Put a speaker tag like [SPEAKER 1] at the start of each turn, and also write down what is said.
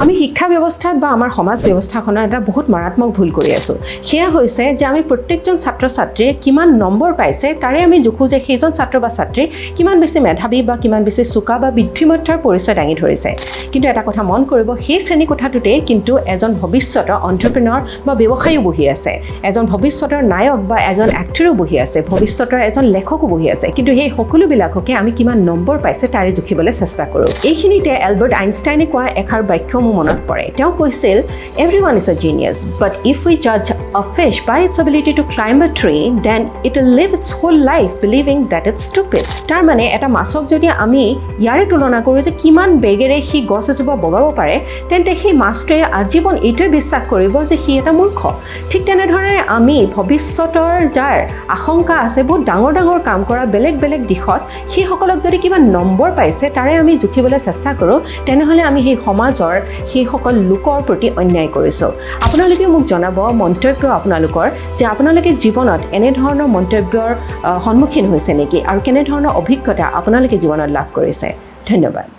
[SPEAKER 1] আমি শিক্ষা ব্যৱস্থাত বা আমাৰ সমাজ ব্যৱস্থাখনৰ এটা বহুত মাৰাত্মক ভুল কৰি আছোঁ সেয়া হৈছে যে আমি প্ৰত্যেকজন ছাত্ৰ ছাত্ৰীয়ে কিমান নম্বৰ পাইছে তাৰে আমি জোখো যে সেইজন ছাত্ৰ বা ছাত্ৰী কিমান বেছি মেধাৱী বা কিমান বেছি চোকা বা বুদ্ধিমত্তাৰ পৰিচয় দাঙি ধৰিছে কিন্তু এটা কথা মন কৰিব সেই শ্ৰেণী কোঠাটোতে কিন্তু এজন ভৱিষ্যতৰ এণ্টাৰপ্ৰেনৰ বা ব্যৱসায়ীও বহি আছে এজন ভৱিষ্যতৰ নায়ক বা এজন এক্টৰো বহি আছে ভৱিষ্যতৰ এজন লেখকো বহি আছে কিন্তু সেই সকলোবিলাককে আমি কিমান নম্বৰ পাইছে তাৰে জুখিবলৈ চেষ্টা কৰোঁ এইখিনিতে এলবাৰ্ট আইনষ্টাইনে কোৱা এষাৰ বাক্য মোৰ মনত পৰে তেওঁ কৈছিল everyone is a genius but if we judge a fish by its ability to climb a tree then it will live its whole life believing that it's stupid তাৰ মানে এটা মাছক যদি আমি ইয়াৰে তুলনা কৰোঁ যে কিমান বেগেৰে সি গছ এজোপা বগাব পাৰে তেন্তে সেই মাছটোৱে আজীৱন এইটোৱে বিশ্বাস কৰিব যে সি এটা মূৰ্খ ঠিক তেনেধৰণে আমি ভৱিষ্যতৰ যাৰ আশংকা আছে বহুত ডাঙৰ ডাঙৰ কাম কৰা বেলেগ বেলেগ দিশত সেইসকলক যদি কিমান নম্বৰ পাইছে তাৰে আমি জুখিবলৈ চেষ্টা কৰোঁ তেনেহ'লে আমি সেই সমাজৰ সেইসকল লোকৰ প্ৰতি অন্যায় কৰিছোঁ আপোনালোকে মোক জনাব মন্তব্য আপোনালোকৰ যে আপোনালোকে জীৱনত এনেধৰণৰ মন্তব্যৰ সন্মুখীন হৈছে নেকি আৰু কেনেধৰণৰ অভিজ্ঞতা আপোনালোকে জীৱনত লাভ কৰিছে ধন্যবাদ